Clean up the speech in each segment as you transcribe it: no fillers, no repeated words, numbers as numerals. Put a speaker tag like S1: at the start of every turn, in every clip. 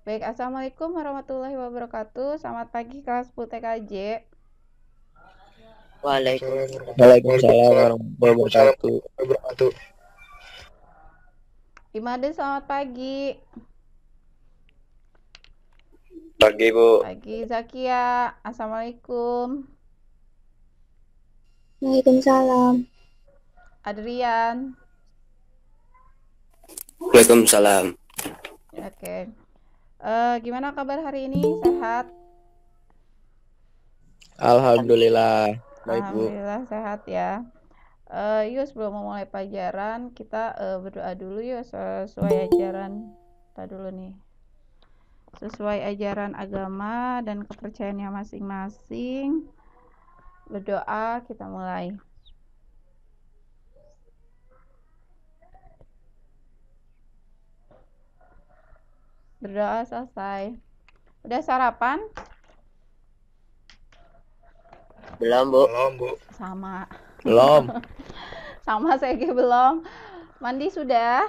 S1: Baik, Assalamualaikum warahmatullahi wabarakatuh. Selamat pagi kelas 10 TKJ.
S2: Waalaikumsalam warahmatullahi wabarakatuh.
S1: Imade, selamat pagi.
S3: Pagi, Bu.
S1: Pagi, Zakia. Assalamualaikum.
S4: Waalaikumsalam.
S1: Adrian.
S3: Waalaikumsalam.
S1: Oke. Gimana kabar hari ini? Sehat?
S2: Alhamdulillah, baik Bu.
S1: Alhamdulillah sehat ya. Yuk sebelum memulai pelajaran, kita berdoa dulu yuk sesuai ajaran. Kita dulu nih. Sesuai ajaran agama dan kepercayaannya masing-masing. Berdoa, kita mulai. Berdoa selesai. Udah sarapan?
S3: Belum, Bu.
S1: Sama.
S2: Belum.
S1: Sama saya juga belum. Mandi sudah?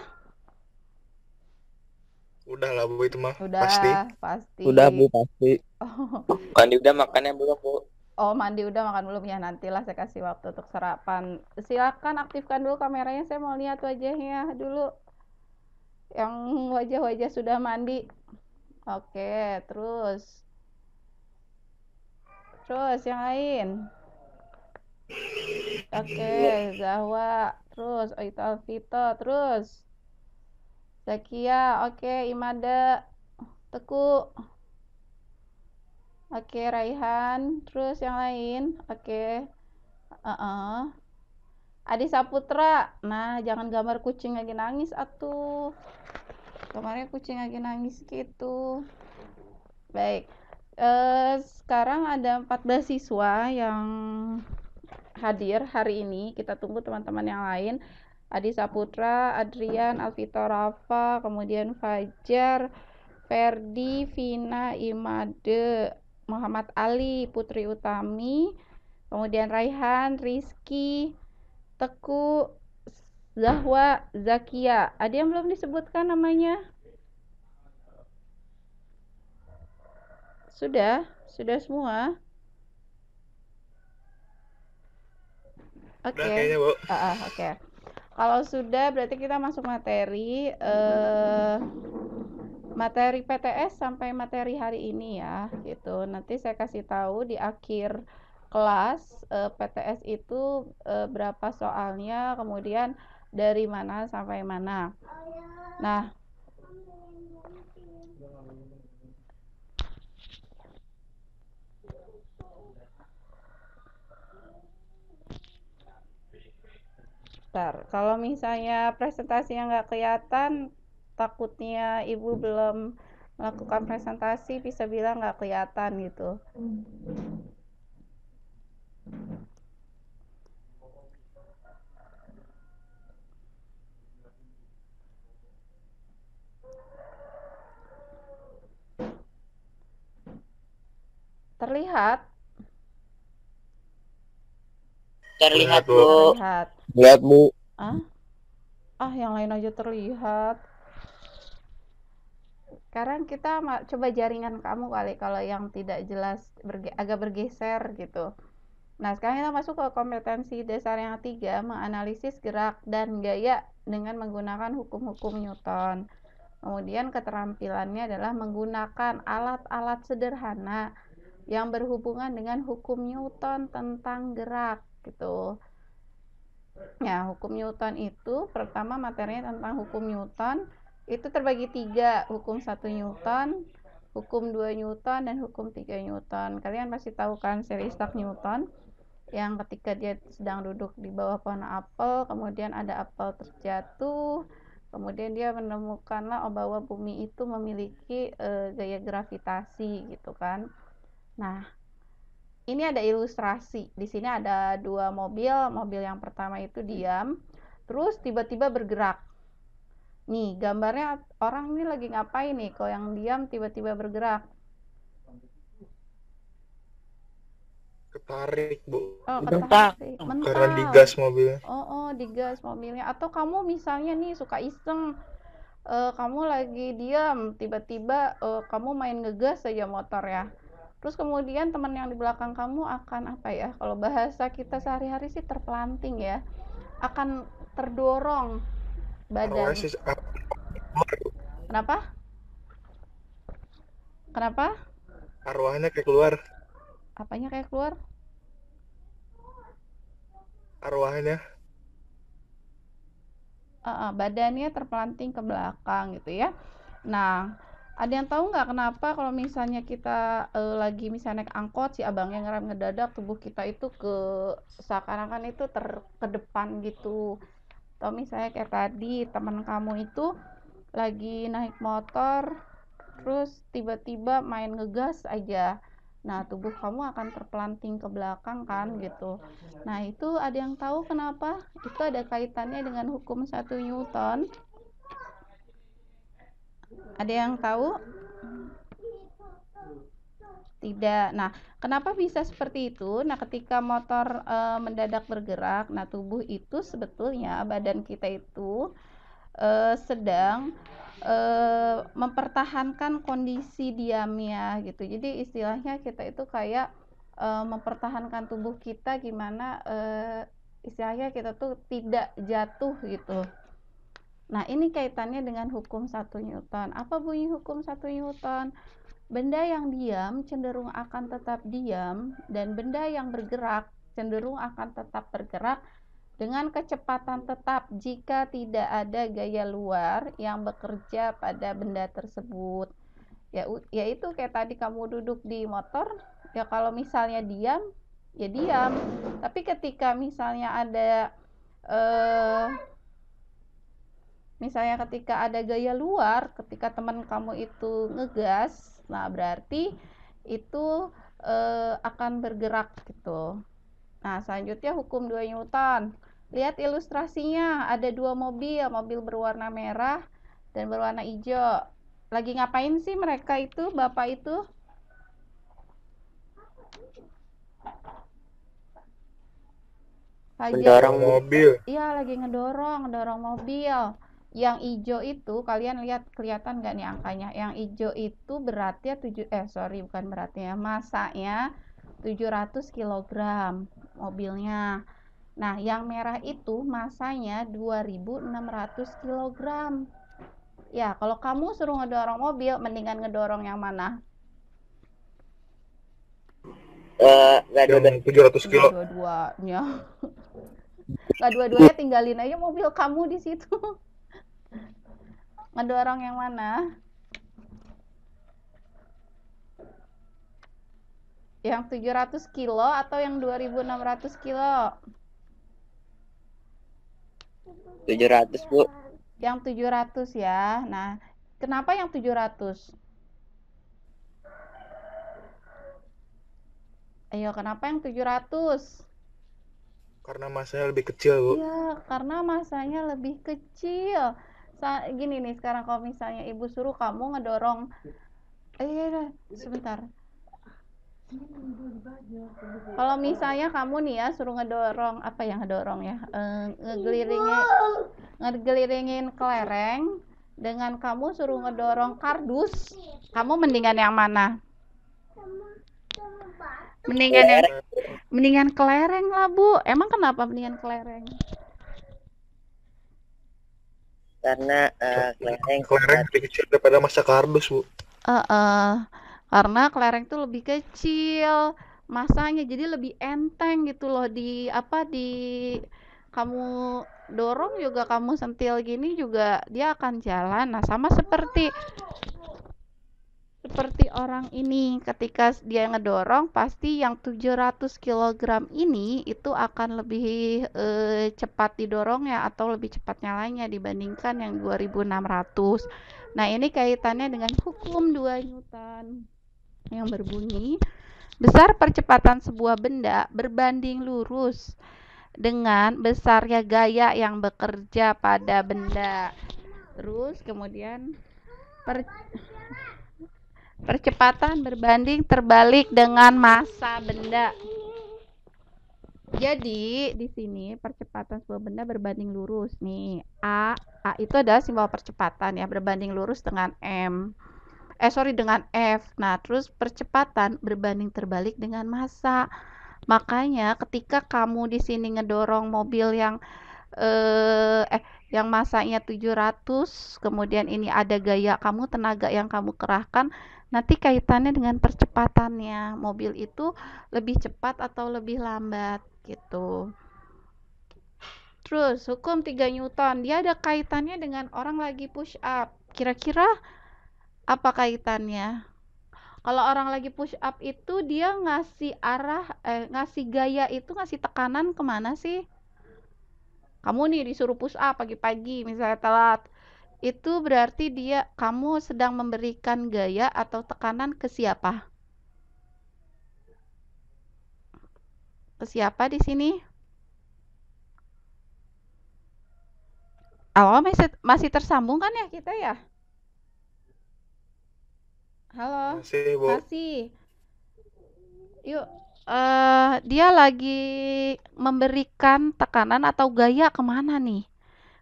S5: Udah lah Bu, itu mah
S1: Udah, pasti.
S2: Udah Bu, pasti.
S3: Mandi udah, makannya belum, Bu?
S1: Oh, mandi udah, makan belum ya? Nantilah saya kasih waktu untuk sarapan. Silakan aktifkan dulu kameranya, saya mau lihat wajahnya dulu. Yang wajah-wajah sudah mandi. Oke, terus. Terus yang lain. Oke, Zahwa. Terus Oito Alvito. Terus Zakia. Oke, Imada. Teku. Oke, Raihan. Terus yang lain. Oke. Adi Saputra. Nah, jangan gambar kucing lagi nangis atuh. Kemarin kucing lagi nangis gitu. Baik. Sekarang ada 14 siswa yang hadir hari ini. Kita tunggu teman-teman yang lain. Adi Saputra, Adrian, Alvito Rafa, kemudian Fajar, Ferdi, Vina, Imade, Muhammad Ali, Putri Utami, kemudian Raihan, Rizky, Teku, Zahwa, Zakia. Ada yang belum disebutkan namanya? Sudah semua. Oke.
S5: Udah kayaknya, Bu.
S1: Oke. Kalau sudah berarti kita masuk materi. Materi PTS sampai materi hari ini ya, gitu. Nanti saya kasih tahu di akhir kelas PTS itu berapa soalnya, kemudian dari mana sampai mana. Nah, bentar, kalau misalnya presentasinya nggak kelihatan, takutnya ibu belum melakukan presentasi, bisa bilang nggak kelihatan gitu. Terlihat?
S3: Terlihat, Bu.
S1: Terlihat.
S2: Lihat Bu.
S1: Yang lain aja terlihat. Sekarang kita coba jaringan kamu kali, kalau yang tidak jelas agak bergeser gitu. Nah, sekarang kita masuk ke kompetensi dasar yang 3, menganalisis gerak dan gaya dengan menggunakan hukum-hukum Newton. Kemudian keterampilannya adalah menggunakan alat-alat sederhana yang berhubungan dengan hukum Newton tentang gerak gitu. Ya, hukum Newton itu pertama materinya tentang hukum Newton itu terbagi 3, hukum 1 Newton, hukum 2 Newton, dan hukum 3 Newton. Kalian pasti tahu kan seri Isaac Newton yang ketika dia sedang duduk di bawah pohon apel, kemudian ada apel terjatuh, kemudian dia menemukanlah bahwa bumi itu memiliki gaya gravitasi gitu kan. Nah, ini ada ilustrasi. Di sini ada 2 mobil. Mobil yang pertama itu diam, terus tiba-tiba bergerak. Nih, gambarnya orang ini lagi ngapain nih? Kalau yang diam tiba-tiba bergerak.
S5: Ketarik, Bu.
S1: Oh,
S2: Mental.
S5: Karena digas mobilnya.
S1: Oh, digas mobilnya. Atau kamu misalnya nih suka iseng, kamu lagi diam, tiba-tiba kamu main ngegas saja motor ya. Terus kemudian teman yang di belakang kamu akan apa ya? Kalau bahasa kita sehari-hari sih terpelanting ya. Akan terdorong badan. Kenapa? Kenapa?
S4: Arwahnya kayak keluar.
S1: Apanya kayak keluar?
S4: Arwahnya.
S1: Badannya terpelanting ke belakang gitu ya. Nah, ada yang tahu nggak kenapa kalau misalnya kita lagi misalnya naik angkot, si abangnya ngerem ngedadak, tubuh kita itu seakan-akan itu ke depan gitu. Atau misalnya kayak tadi teman kamu itu lagi naik motor, terus tiba-tiba main ngegas aja. Nah, tubuh kamu akan terpelanting ke belakang kan gitu. Nah, itu ada yang tahu kenapa? Itu ada kaitannya dengan hukum 1 Newton. Ada yang tahu? Tidak. Nah, kenapa bisa seperti itu? Nah, ketika motor mendadak bergerak, nah tubuh itu sebetulnya badan kita itu sedang mempertahankan kondisi diamnya gitu. Jadi istilahnya kita itu kayak mempertahankan tubuh kita gimana istilahnya kita tuh tidak jatuh gitu. Nah, ini kaitannya dengan hukum 1 Newton. Apa bunyi hukum 1 Newton? Benda yang diam cenderung akan tetap diam, dan benda yang bergerak cenderung akan tetap bergerak dengan kecepatan tetap jika tidak ada gaya luar yang bekerja pada benda tersebut. Yaitu kayak tadi kamu duduk di motor, ya kalau misalnya diam, ya diam. Tapi ketika misalnya ada ketika ada gaya luar, ketika teman kamu itu ngegas, nah berarti itu akan bergerak gitu. Nah, selanjutnya hukum 2 Newton. Lihat ilustrasinya, ada 2 mobil berwarna merah dan berwarna hijau. Lagi ngapain sih mereka itu, bapak itu?
S3: Mendorong
S4: mobil.
S1: Iya, lagi ngedorong mobil. Yang hijau itu, kalian lihat kelihatan nggak nih angkanya? Yang hijau itu beratnya masanya 700 kg mobilnya. Nah, yang merah itu masanya 2600 kg. Ya, kalau kamu suruh ngedorong mobil, mendingan ngedorong yang mana?
S4: Yang 700 kilo.
S1: Dua-duanya. Nggak dua-duanya, tinggalin aja mobil kamu di situ. Ngedorong yang mana? Yang 700 kilo atau yang 2600 kilo?
S3: 700, Bu.
S1: Yang 700 ya. Nah, kenapa yang 700? Ayo, kenapa yang 700?
S4: Karena masanya lebih kecil, Bu.
S1: Iya, karena masanya lebih kecil. Gini nih, sekarang kalau misalnya ibu suruh kamu ngedorong, sebentar. Kalau misalnya kamu nih ya suruh ngedorong, ngegeliringin kelereng, dengan kamu suruh ngedorong kardus, kamu mendingan yang mana? Mendingan kelereng lah, Bu. Emang kenapa mendingan kelereng?
S3: Karena
S4: kelereng lebih kecil daripada masa kardus, Bu.
S1: Karena kelereng itu lebih kecil masanya, jadi lebih enteng gitu loh, di kamu dorong juga, kamu sentil gini juga dia akan jalan. Nah, sama seperti orang ini, ketika dia ngedorong pasti yang 700 kg ini itu akan lebih cepat didorongnya atau lebih cepat nyalanya dibandingkan yang 2600. Nah, ini kaitannya dengan hukum 2 Newton yang berbunyi, besar percepatan sebuah benda berbanding lurus dengan besarnya gaya yang bekerja pada benda. Terus kemudian percepatan berbanding terbalik dengan massa benda. Jadi di sini percepatan sebuah benda berbanding lurus nih. A itu adalah simbol percepatan ya, berbanding lurus dengan dengan F. Nah, terus percepatan berbanding terbalik dengan massa. Makanya ketika kamu di sini ngedorong mobil yang massanya 700, kemudian ini ada gaya kamu, tenaga yang kamu kerahkan, nanti kaitannya dengan percepatannya. Mobil itu lebih cepat atau lebih lambat gitu. Terus hukum 3 Newton, dia ada kaitannya dengan orang lagi push up. Kira-kira apa kaitannya? Kalau orang lagi push up itu dia ngasih gaya itu, ngasih tekanan kemana sih? Kamu nih disuruh push up pagi-pagi misalnya telat. Itu berarti kamu sedang memberikan gaya atau tekanan ke siapa? Ke siapa di sini? Awal masih tersambung kan ya kita ya? Halo,
S4: Masih, Bu.
S1: masih. Yuk, dia lagi memberikan tekanan atau gaya kemana nih?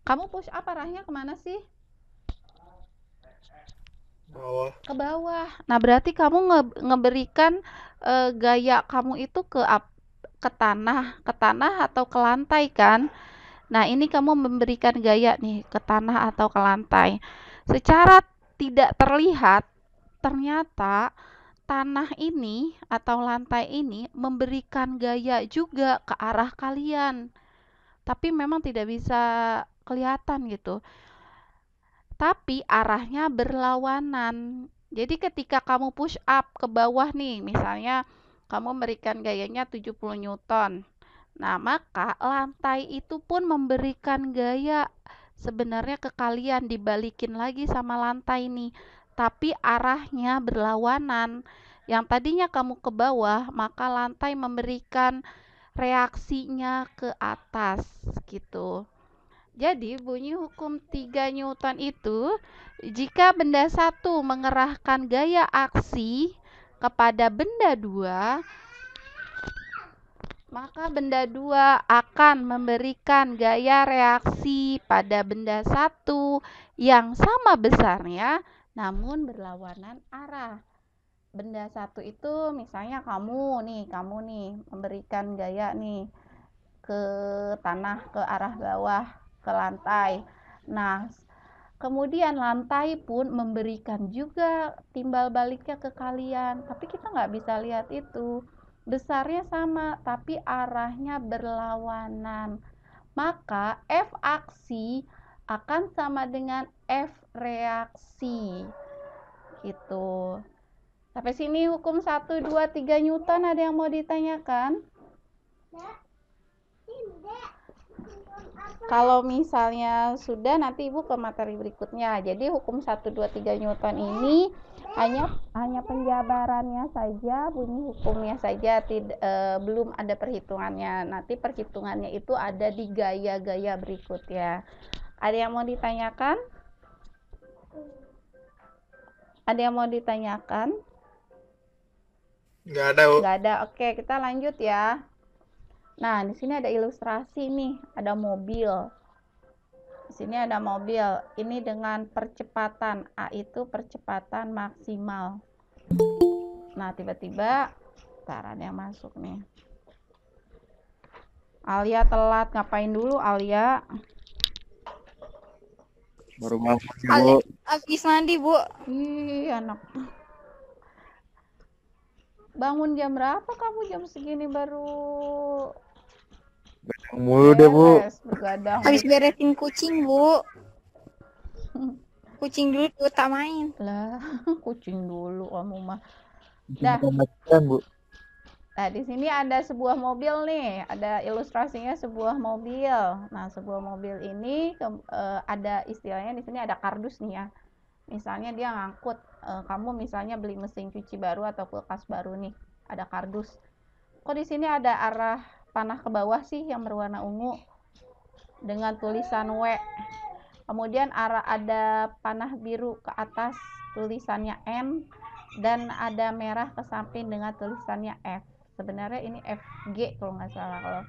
S1: Kamu push up arahnya kemana sih?
S4: Bawah.
S1: Ke bawah. Nah, berarti kamu ngeberikan gaya kamu itu ke tanah atau ke lantai kan? Nah, ini kamu memberikan gaya nih ke tanah atau ke lantai. Secara tidak terlihat, ternyata tanah ini atau lantai ini memberikan gaya juga ke arah kalian. Tapi memang tidak bisa kelihatan gitu. Tapi arahnya berlawanan. Jadi ketika kamu push up ke bawah nih, misalnya kamu memberikan gayanya 70 Newton. Nah, maka lantai itu pun memberikan gaya sebenarnya ke kalian, dibalikin lagi sama lantai nih. Tapi arahnya berlawanan. Yang tadinya kamu ke bawah, maka lantai memberikan reaksinya ke atas gitu. Jadi bunyi hukum 3 Newton itu, jika benda satu mengerahkan gaya aksi kepada benda dua, maka benda dua akan memberikan gaya reaksi pada benda satu yang sama besarnya namun berlawanan arah. Benda satu itu misalnya kamu nih memberikan gaya nih ke tanah, ke arah bawah, ke lantai. Nah, kemudian lantai pun memberikan juga timbal baliknya ke kalian, tapi kita nggak bisa lihat itu. Besarnya sama, tapi arahnya berlawanan. Maka F aksi akan sama dengan F reaksi. Gitu. Sampai sini hukum 1, 2, 3 Newton ada yang mau ditanyakan? Kalau misalnya sudah, nanti Ibu ke materi berikutnya. Jadi hukum 1, 2, 3 Newton ini hanya penjabarannya saja, bunyi hukumnya saja, belum ada perhitungannya. Nanti perhitungannya itu ada di gaya-gaya berikut ya. Ada yang mau ditanyakan? Ada yang mau ditanyakan?
S4: Nggak ada, Bu.
S1: Nggak ada. Oke, kita lanjut ya. Nah, di sini ada ilustrasi nih, ada mobil. Di sini ada mobil. Ini dengan percepatan A itu percepatan maksimal. Nah, tiba-tiba ada yang masuk nih. Alia telat, ngapain dulu Alia?
S2: Baru bangun, Bu.
S5: Habis mandi, Bu.
S1: Ih, anak. Bangun jam berapa kamu? Jam segini baru
S2: Begadang mulu deh, Bu.
S1: begadang.
S5: Habis beresin kucing, Bu. Kucing dulu tak main.
S1: Lah, kucing dulu kamu mah.
S2: Dah. Bu.
S1: Nah, di sini ada sebuah mobil nih, ada ilustrasinya sebuah mobil. Nah, sebuah mobil ini ada istilahnya di sini ada kardus nih ya. Misalnya dia ngangkut, kamu misalnya beli mesin cuci baru atau kulkas baru nih, ada kardus. Kok di sini ada arah panah ke bawah sih yang berwarna ungu dengan tulisan W. Kemudian ada panah biru ke atas tulisannya N dan ada merah ke samping dengan tulisannya F. Sebenarnya ini FG kalau nggak salah. Kalau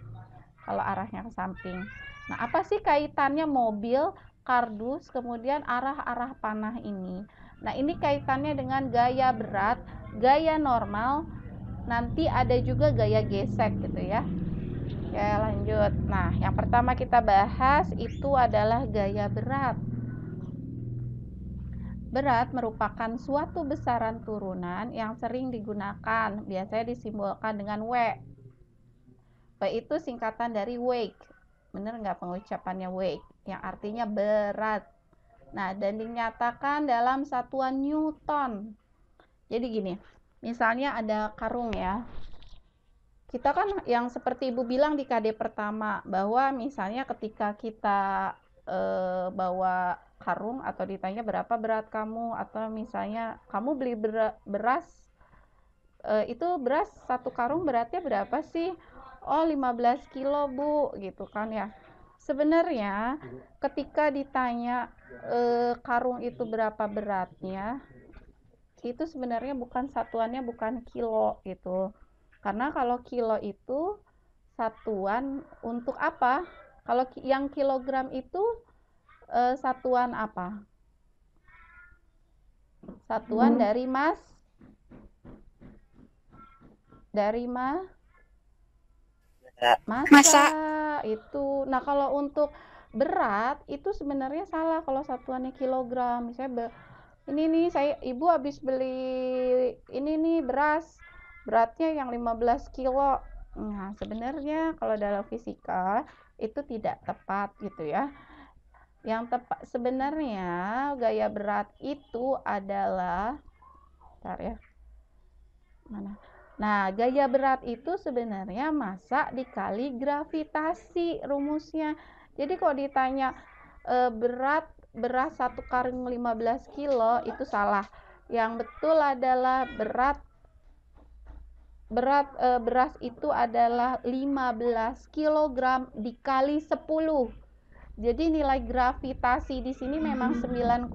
S1: kalau arahnya ke samping. Nah, apa sih kaitannya mobil, kardus, kemudian arah-arah panah ini? Nah, ini kaitannya dengan gaya berat, gaya normal, nanti ada juga gaya gesek gitu ya. Oke, lanjut. Nah, yang pertama kita bahas itu adalah gaya berat. Berat merupakan suatu besaran turunan yang sering digunakan, biasanya disimbolkan dengan W. W itu singkatan dari weight. Bener nggak pengucapannya weight? Yang artinya berat. Nah, dan dinyatakan dalam satuan Newton. Jadi gini, misalnya ada karung ya. Kita kan yang seperti Ibu bilang di KD pertama, bahwa misalnya ketika kita bawa karung atau ditanya berapa berat kamu, atau misalnya kamu beli beras, itu beras satu karung beratnya berapa sih? Oh, 15 kilo Bu, gitu kan ya. Sebenarnya ketika ditanya karung itu berapa beratnya, itu sebenarnya bukan satuannya, bukan kilo gitu. Karena kalau kilo itu satuan untuk apa? Kalau yang kilogram itu satuan apa? Satuan dari massa itu. Nah, kalau untuk berat itu sebenarnya salah kalau satuannya kilogram. Misalnya ini nih Ibu habis beli ini nih beras, beratnya yang 15 kilo. Nah, sebenarnya kalau dalam fisika itu tidak tepat gitu ya. Yang tepat sebenarnya gaya berat itu adalah, bentar ya, mana? Nah, gaya berat itu sebenarnya massa dikali gravitasi rumusnya. Jadi kalau ditanya beras satu karung 15 kilo itu salah. Yang betul adalah beras itu adalah 15 kg dikali 10. Jadi nilai gravitasi di sini memang 9,8,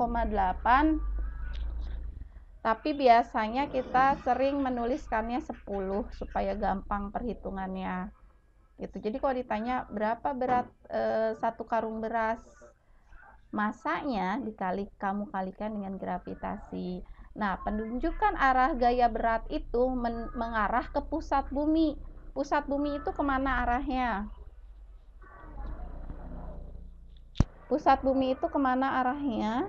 S1: tapi biasanya kita sering menuliskannya 10 supaya gampang perhitungannya. Gitu. Jadi kalau ditanya berapa berat satu karung beras, massanya kamu kalikan dengan gravitasi. Nah, penunjukan arah gaya berat itu mengarah ke pusat bumi. Pusat bumi itu kemana arahnya? Pusat bumi itu kemana arahnya?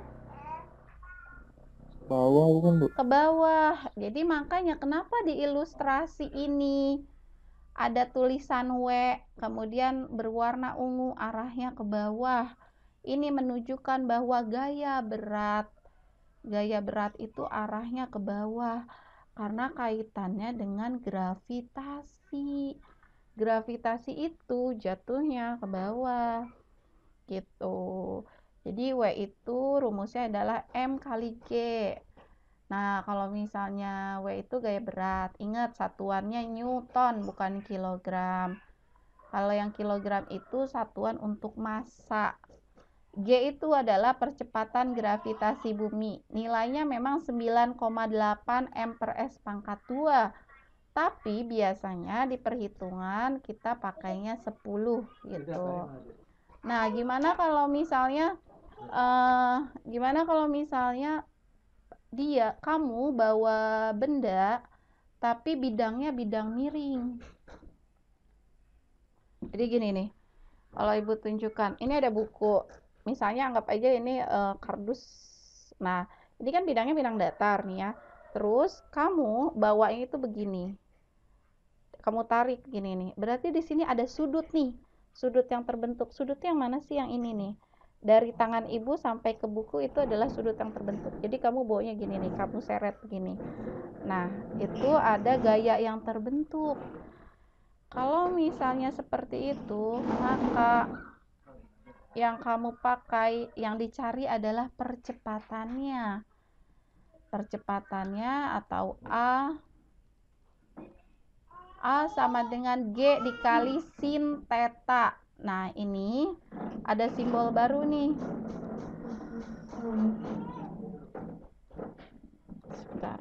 S2: Bawah bukan Bu?
S1: Ke bawah. Jadi makanya kenapa di ilustrasi ini ada tulisan W, kemudian berwarna ungu arahnya ke bawah. Ini menunjukkan bahwa gaya berat itu arahnya ke bawah karena kaitannya dengan gravitasi. Gravitasi itu jatuhnya ke bawah. Gitu. Jadi W itu rumusnya adalah M kali G. Nah, kalau misalnya W itu gaya berat, ingat satuannya Newton bukan kilogram. Kalau yang kilogram itu satuan untuk massa. G itu adalah percepatan gravitasi bumi. Nilainya memang 9,8 M per S pangkat 2. Tapi biasanya di perhitungan kita pakainya 10 gitu. Nah, gimana kalau misalnya kamu bawa benda tapi bidangnya bidang miring. Jadi gini nih, kalau Ibu tunjukkan, ini ada buku. Misalnya anggap aja ini kardus. Nah, ini kan bidangnya bidang datar nih ya. Terus kamu bawanya itu begini. Kamu tarik gini nih. Berarti di sini ada sudut nih. Sudut yang terbentuk. Sudutnya yang mana sih? Yang ini nih. Dari tangan Ibu sampai ke buku itu adalah sudut yang terbentuk. Jadi kamu bawanya gini nih, kamu seret begini. Nah, itu ada gaya yang terbentuk. Kalau misalnya seperti itu, maka yang kamu pakai, yang dicari adalah percepatannya. Percepatannya atau A sama dengan G dikali sin theta. Nah, ini ada simbol baru nih. Sebentar.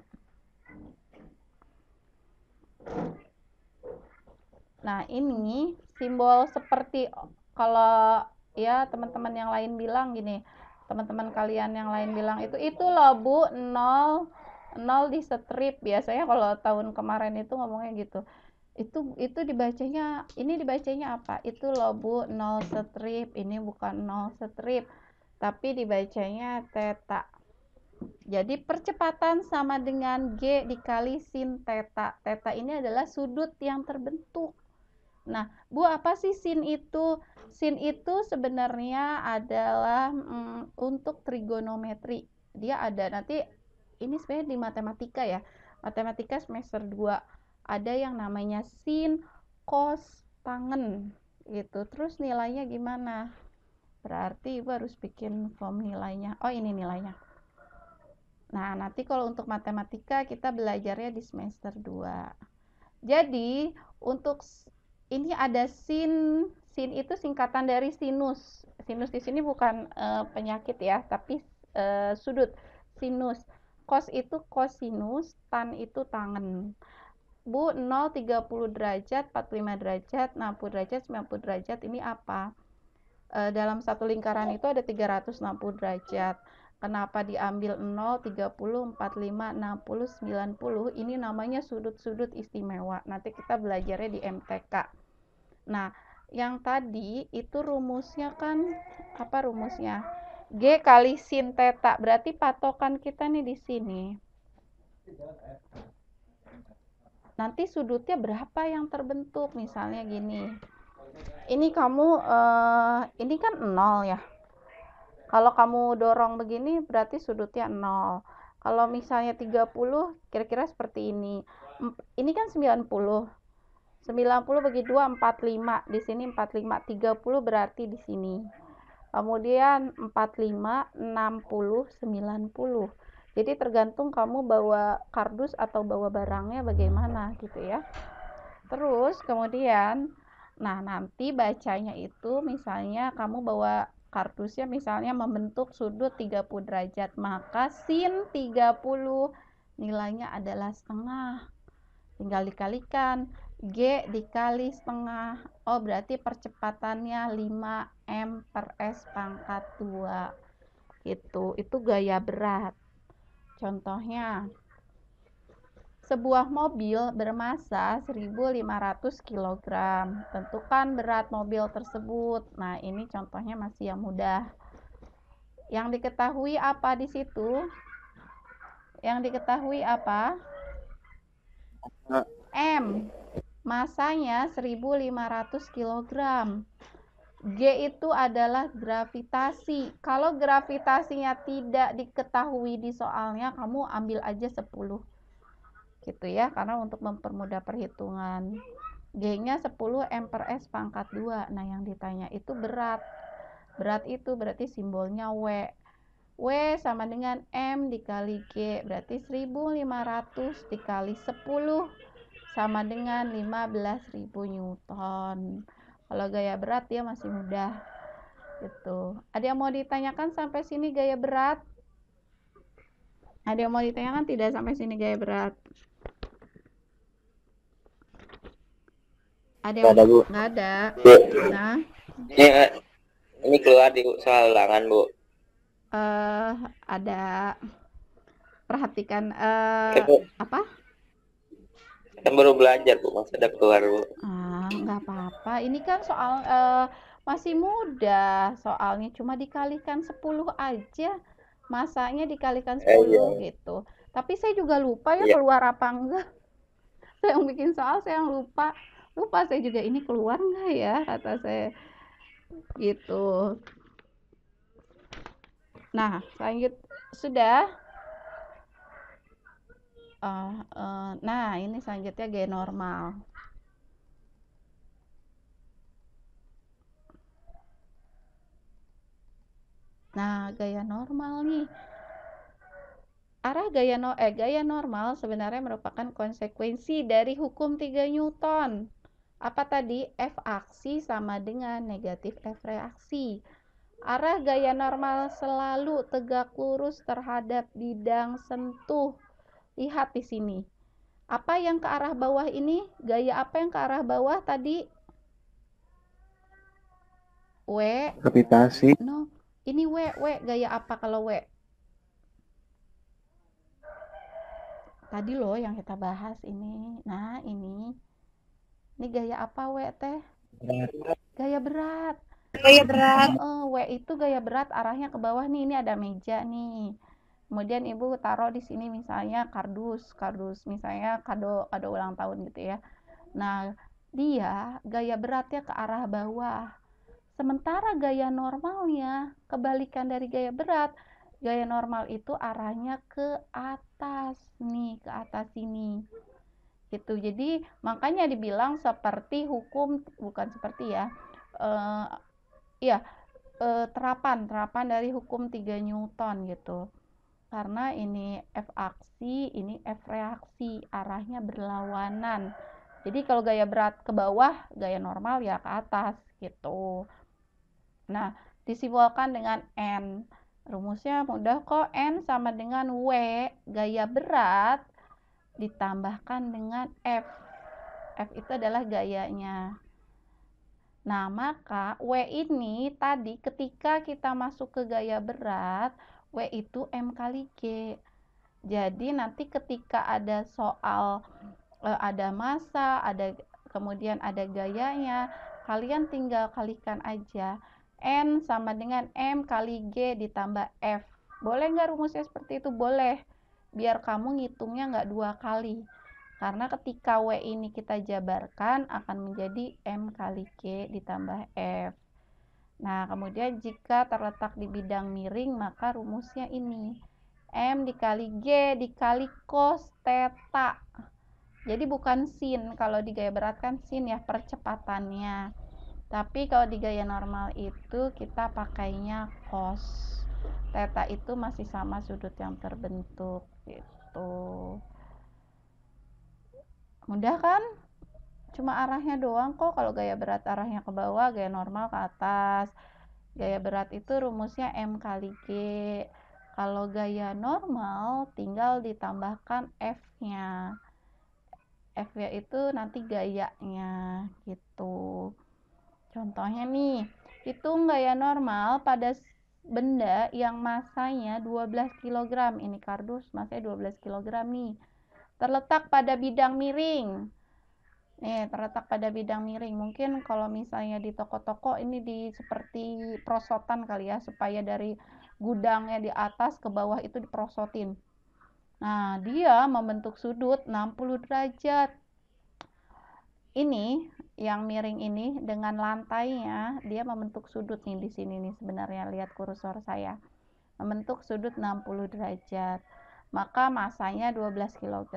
S1: Nah, ini simbol seperti kalau ya teman-teman yang lain bilang gini, teman-teman kalian yang lain bilang itu loh Bu, nol di strip. Biasanya kalau tahun kemarin itu ngomongnya gitu. Itu dibacanya, ini dibacanya apa? Itu loh Bu, nol strip. Ini bukan nol strip, tapi dibacanya theta. Jadi percepatan sama dengan G dikali sin theta. Theta ini adalah sudut yang terbentuk. Nah, Bu, apa sih sin itu? Sin itu sebenarnya adalah untuk trigonometri. Dia ada nanti, ini sebenarnya di matematika ya. Matematika semester 2. Ada yang namanya sin, cos, tangen gitu. Terus nilainya gimana? Berarti Ibu harus bikin form nilainya. Oh, ini nilainya. Nah, nanti kalau untuk matematika kita belajarnya di semester 2. Jadi, untuk ini ada sin. Sin itu singkatan dari sinus. Sinus di sini bukan penyakit ya, tapi sudut. Sinus. Cos itu kosinus, tan itu tangen. Bu, 0, 30 derajat, 45 derajat, 60 derajat, 90 derajat, ini apa? Dalam satu lingkaran itu ada 360 derajat. Kenapa diambil 0, 30, 45, 60, 90? Ini namanya sudut-sudut istimewa. Nanti kita belajarnya di MTK. Nah, yang tadi itu rumusnya kan, apa rumusnya? G kali sin theta. Berarti patokan kita nih di sini. Nanti sudutnya berapa yang terbentuk? Misalnya gini. Ini kamu, ini kan 0 ya. Kalau kamu dorong begini berarti sudutnya 0. Kalau misalnya 30 kira-kira seperti ini. Ini kan 90. 90 bagi 2 45. Di sini 45. 30 berarti di sini. Kemudian 45, 60, 90. Jadi tergantung kamu bawa kardus atau bawa barangnya bagaimana gitu ya. Terus kemudian nanti bacanya itu misalnya kamu bawa kardusnya misalnya membentuk sudut 30 derajat, maka sin 30 nilainya adalah setengah. Tinggal dikalikan, G dikali setengah. Oh, berarti percepatannya 5 M per S pangkat 2. Gitu. Itu gaya berat. Contohnya, sebuah mobil bermasa 1.500 kg. Tentukan berat mobil tersebut. Nah, ini contohnya masih yang mudah. Yang diketahui apa di situ? Yang diketahui apa? M. Masanya 1.500 kg. G itu adalah gravitasi. Kalau gravitasinya tidak diketahui di soalnya, kamu ambil aja 10. Gitu ya, karena untuk mempermudah perhitungan. G-nya 10 M per S pangkat 2. Nah, yang ditanya itu berat. Berat itu berarti simbolnya W. W sama dengan M dikali G. Berarti 1.500 dikali 10 sama dengan 15.000 Newton. Kalau gaya berat dia masih mudah. Gitu. Ada yang mau ditanyakan sampai sini gaya berat? Ada yang mau ditanyakan tidak sampai sini gaya berat? Ada yang
S3: Nggak ada, Bu.
S1: nggak ada. Nah,
S3: Ini keluar di soal ulangan, Bu.
S1: ada, perhatikan
S3: Bu,
S1: apa?
S3: kan baru belajar, Bu. Masa ada keluar, Bu.
S1: Nggak apa-apa. Ini kan soal masih mudah. Soalnya cuma dikalikan 10 aja. Masanya dikalikan 10 gitu. Tapi saya juga lupa ya keluar apa enggak. Saya yang bikin soal, saya yang lupa saya juga ini keluar nggak ya, kata saya gitu. Nah, lanjut sudah. Nah, ini selanjutnya gaya normal. Nah, gaya normal nih. Arah gaya normal sebenarnya merupakan konsekuensi dari hukum 3 Newton. Apa tadi? F aksi sama dengan negatif F reaksi. Arah gaya normal selalu tegak lurus terhadap bidang sentuh. Lihat di sini. Apa yang ke arah bawah ini? Gaya apa yang ke arah bawah tadi? W,
S2: Gravitasi.
S1: no, ini W, gaya apa kalau W? Tadi loh yang kita bahas ini. Nah, ini gaya apa W teh? Gaya berat.
S5: Gaya berat.
S1: W itu gaya berat, arahnya ke bawah nih. Ini ada meja nih. Kemudian ibu taruh di sini misalnya kardus misalnya kado ulang tahun gitu ya. Nah, dia gaya beratnya ke arah bawah. Sementara gaya normalnya kebalikan dari gaya berat. Gaya normal itu arahnya ke atas nih, ke atas sini. Gitu. Jadi makanya dibilang seperti hukum, bukan seperti ya. Terapan dari hukum 3 Newton gitu. Karena ini F aksi, ini F reaksi, arahnya berlawanan. Jadi kalau gaya berat ke bawah, gaya normal ya ke atas gitu. Nah, disimbolkan dengan N. Rumusnya mudah kok, N sama dengan W, gaya berat, ditambahkan dengan F. F itu adalah gayanya. Nah, maka W ini tadi ketika kita masuk ke gaya berat, W itu M kali G. Jadi nanti ketika ada soal, ada massa, kemudian ada gayanya, kalian tinggal kalikan aja. N sama dengan M kali G ditambah F. Boleh nggak rumusnya seperti itu? Boleh. Biar kamu ngitungnya nggak 2 kali. Karena ketika W ini kita jabarkan akan menjadi M kali G ditambah F. Nah, kemudian jika terletak di bidang miring, maka rumusnya ini. M dikali G dikali cos theta. Jadi bukan sin. Kalau di gaya berat kan sin ya percepatannya. Tapi kalau di gaya normal itu kita pakainya cos. Theta itu masih sama sudut yang terbentuk gitu. Mudah kan? Cuma arahnya doang kok. Kalau gaya berat arahnya ke bawah, gaya normal ke atas. Gaya berat itu rumusnya M kali G. Kalau gaya normal tinggal ditambahkan F-nya. F-nya itu nanti gayanya gitu. Contohnya nih, hitung gaya normal pada benda yang masanya 12 kg. Ini kardus masanya 12 kg nih. Terletak pada bidang miring. Nih, terletak pada bidang miring. Mungkin kalau misalnya di toko-toko ini seperti prosotan kali ya, supaya dari gudangnya di atas ke bawah itu diprosotin. Nah, dia membentuk sudut 60 derajat. Ini yang miring ini dengan lantainya, dia membentuk sudut nih di sini nih sebenarnya, lihat kursor saya. Membentuk sudut 60 derajat. Maka masanya 12 kg.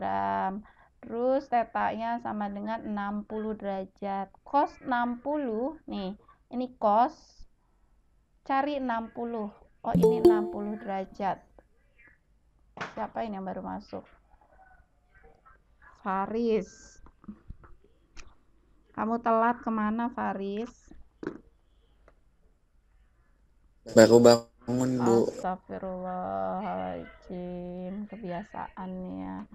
S1: Terus tetanya sama dengan 60 derajat. Cos 60 nih. Ini cos. Cari 60. Oh, ini 60 derajat. Siapa ini yang baru masuk? Faris. Kamu telat kemana, Faris?
S3: Baru bangun, Bu.
S1: Astagfirullahaladzim. Kebiasaannya.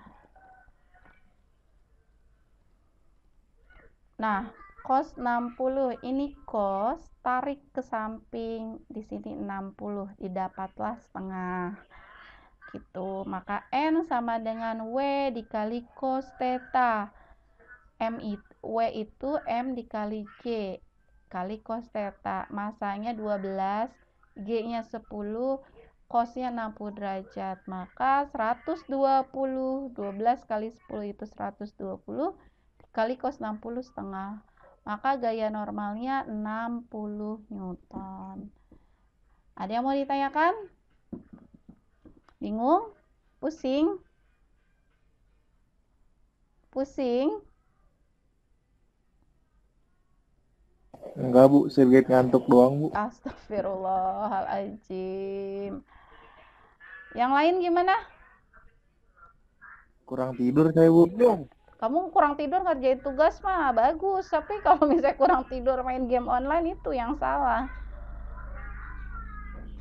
S1: Nah, cos 60 ini cos, tarik ke samping, di sini 60, didapatlah setengah. Gitu. Maka N sama dengan W dikali cos theta. W itu M dikali G kali cos theta. Masanya 12, G-nya 10, cosnya 60 derajat. Maka 120, 12 kali 10 itu 120, kali cos 60 setengah. Maka gaya normalnya 60 Newton. Ada yang mau ditanyakan? Bingung? Pusing? Pusing?
S2: Enggak, Bu. Sedikit ngantuk doang, Bu.
S1: Astagfirullahaladzim. Yang lain gimana?
S2: Kurang tidur saya, Bu.
S1: Kamu kurang tidur ngerjain tugas mah bagus, tapi kalau misalnya kurang tidur main game online itu yang salah.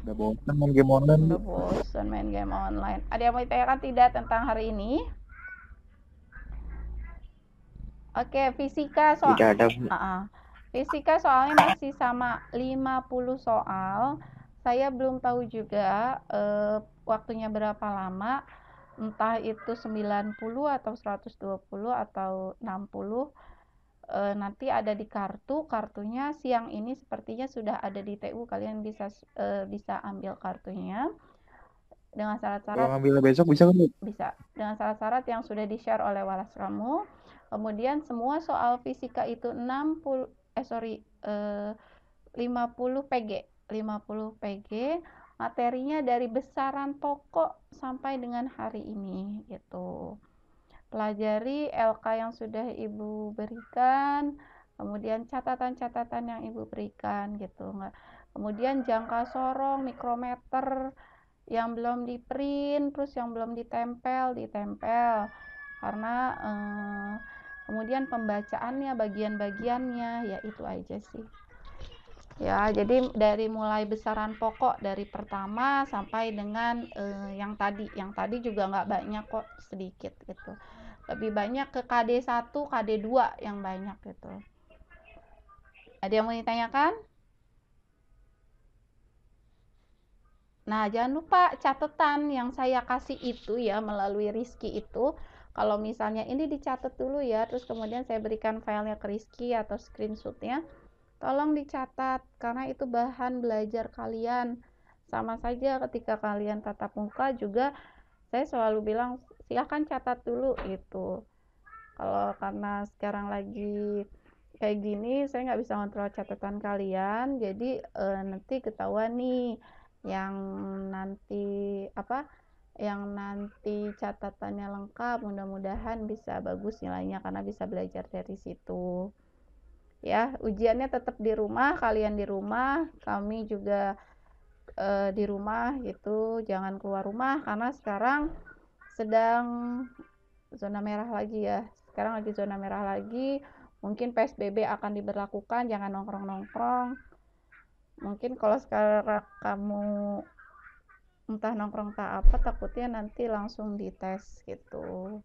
S2: Udah bosan main game online, Bu.
S1: Udah bosan main game online. Ada yang mau ditanyakan tidak tentang hari ini? Oke, fisika soal.
S3: Tidak ada, Bu.
S1: Fisika soalnya masih sama 50 soal. Saya belum tahu juga waktunya berapa lama. Entah itu 90 atau 120 atau 60. Nanti ada di kartunya siang ini sepertinya sudah ada di TU. Kalian bisa ambil kartunya dengan
S2: Kalau
S1: syarat-syarat
S2: ngambilnya besok bisa kan, Bu?
S1: bisa dengan syarat-syarat yang sudah di-share oleh walas kamu. Kemudian semua soal fisika itu 50 PG. 50 PG. Materinya dari besaran pokok sampai dengan hari ini gitu. Pelajari LK yang sudah Ibu berikan, kemudian catatan-catatan yang Ibu berikan gitu. Kemudian jangka sorong, mikrometer yang belum di print, terus yang belum ditempel karena kemudian pembacaannya, bagian-bagiannya, ya itu aja sih ya. Jadi dari mulai besaran pokok dari pertama sampai dengan yang tadi juga nggak banyak kok, sedikit gitu, lebih banyak ke KD1, KD2 yang banyak gitu. Ada yang mau ditanyakan? Nah, jangan lupa catatan yang saya kasih itu ya melalui Rizky itu. Kalau misalnya ini dicatat dulu ya, terus kemudian saya berikan filenya ke Rizky atau screenshotnya, tolong dicatat karena itu bahan belajar kalian. Sama saja ketika kalian tatap muka juga saya selalu bilang silahkan catat dulu gitu. Kalau karena sekarang lagi kayak gini saya nggak bisa kontrol catatan kalian, jadi nanti ketahuan nih yang nanti catatannya lengkap. Mudah-mudahan bisa bagus nilainya karena bisa belajar dari situ ya. Ujiannya tetap di rumah, kalian di rumah, kami juga di rumah gitu, jangan keluar rumah karena sekarang sedang zona merah lagi ya. Sekarang lagi zona merah lagi, mungkin PSBB akan diberlakukan, jangan nongkrong-nongkrong. Mungkin kalau sekarang kamu entah nongkrong tak apa, takutnya nanti langsung dites gitu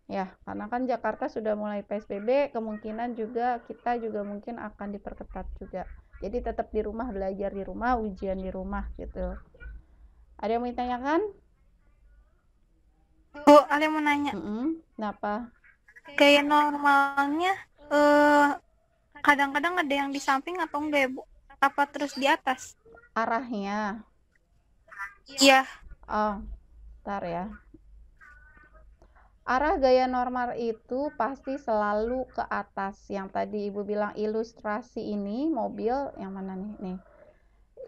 S1: ya, karena kan Jakarta sudah mulai PSBB, kemungkinan juga kita juga mungkin akan diperketat juga. Jadi tetap di rumah, belajar di rumah, ujian di rumah gitu. Ada yang mau ditanyakan?
S5: Bu, ada yang mau nanya.
S1: Kenapa?
S5: Gaya normalnya kadang-kadang ada yang di samping atau enggak ya, Bu? Apa terus di atas?
S1: Arahnya?
S5: Iya.
S1: Oh, bentar ya. Arah gaya normal itu pasti selalu ke atas. Yang tadi Ibu bilang ilustrasi ini mobil, yang mana nih? Nih.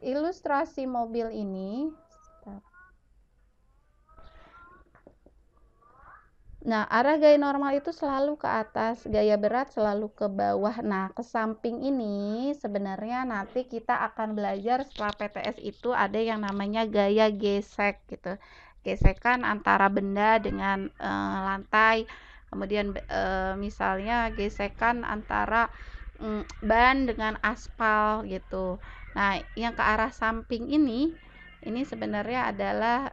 S1: Ilustrasi mobil ini. Nah, arah gaya normal itu selalu ke atas, gaya berat selalu ke bawah. Nah, ke samping ini sebenarnya nanti kita akan belajar setelah PTS itu ada yang namanya gaya gesek gitu. Gesekan antara benda dengan lantai. Kemudian misalnya gesekan antara ban dengan aspal gitu. Nah, yang ke arah samping ini sebenarnya adalah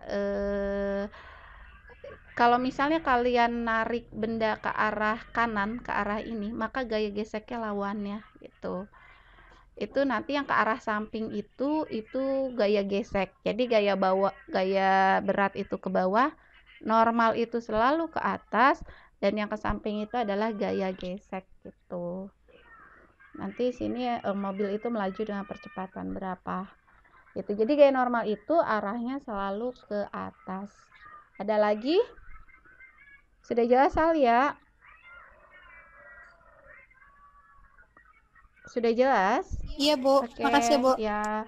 S1: kalau misalnya kalian narik benda ke arah kanan, ke arah ini, maka gaya geseknya lawannya gitu. Itu nanti yang ke arah samping itu gaya gesek. Jadi gaya berat itu ke bawah, normal itu selalu ke atas, dan yang ke samping itu adalah gaya gesek gitu. Nanti sini mobil itu melaju dengan percepatan berapa. Gitu. Jadi gaya normal itu arahnya selalu ke atas. Ada lagi? Sudah jelas Sal ya? Sudah jelas?
S5: Iya, Bu.
S1: Oke,
S5: Makasih, Bu.
S1: ya.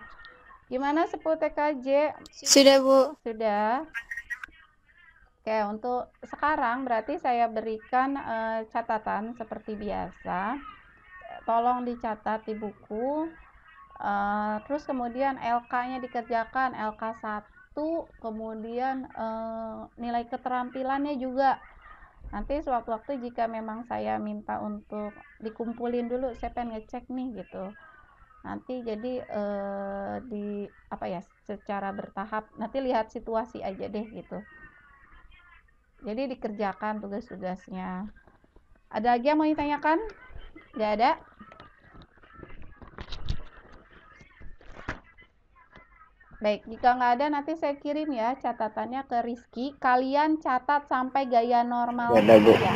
S1: Gimana 10 TKJ?
S5: Sudah, Bu.
S1: Sudah. Oke, untuk sekarang berarti saya berikan catatan seperti biasa. Tolong dicatat di buku. Terus kemudian LK-nya dikerjakan, LK1, kemudian nilai keterampilannya juga. Nanti sewaktu-waktu jika memang saya minta untuk dikumpulin dulu, saya pengen ngecek nih gitu. Nanti jadi secara bertahap. Nanti lihat situasi aja deh gitu. Jadi dikerjakan tugas-tugasnya. Ada lagi yang mau ditanyakan? Nggak ada? Baik, jika nggak ada nanti saya kirim ya catatannya ke Rizky. Kalian catat sampai gaya normal
S2: Nggak ada, Bu.
S1: aja.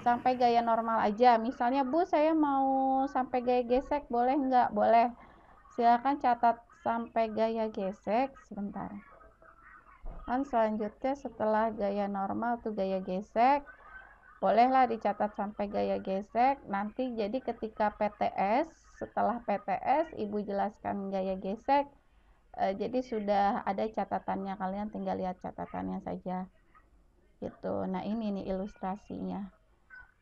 S1: Sampai gaya normal aja. Misalnya, Bu, saya mau sampai gaya gesek, boleh nggak? Boleh. Silakan catat sampai gaya gesek. Sebentar. Kan selanjutnya setelah gaya normal tuh gaya gesek. Bolehlah dicatat sampai gaya gesek. Nanti jadi ketika PTS, setelah PTS, Ibu jelaskan gaya gesek. Jadi sudah ada catatannya, kalian tinggal lihat catatannya saja gitu. Nah ini nih ilustrasinya,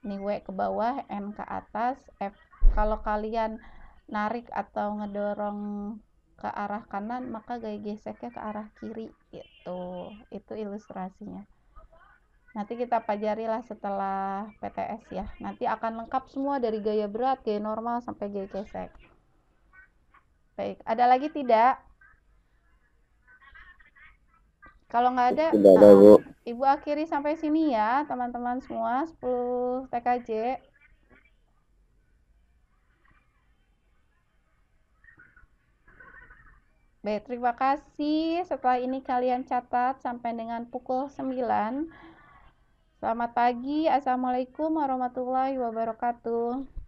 S1: ini W ke bawah, N ke atas, F kalau kalian narik atau ngedorong ke arah kanan maka gaya geseknya ke arah kiri gitu. Itu ilustrasinya, nanti kita pelajarilah setelah PTS ya, nanti akan lengkap semua dari gaya berat, gaya normal sampai gaya gesek. Baik, ada lagi tidak? Kalau nggak ada,
S2: Tidak ada, Bu.
S1: Ibu akhiri sampai sini ya, teman-teman semua, 10 TKJ. Baik, terima kasih. Setelah ini kalian catat sampai dengan pukul 9. Selamat pagi. Assalamualaikum warahmatullahi wabarakatuh.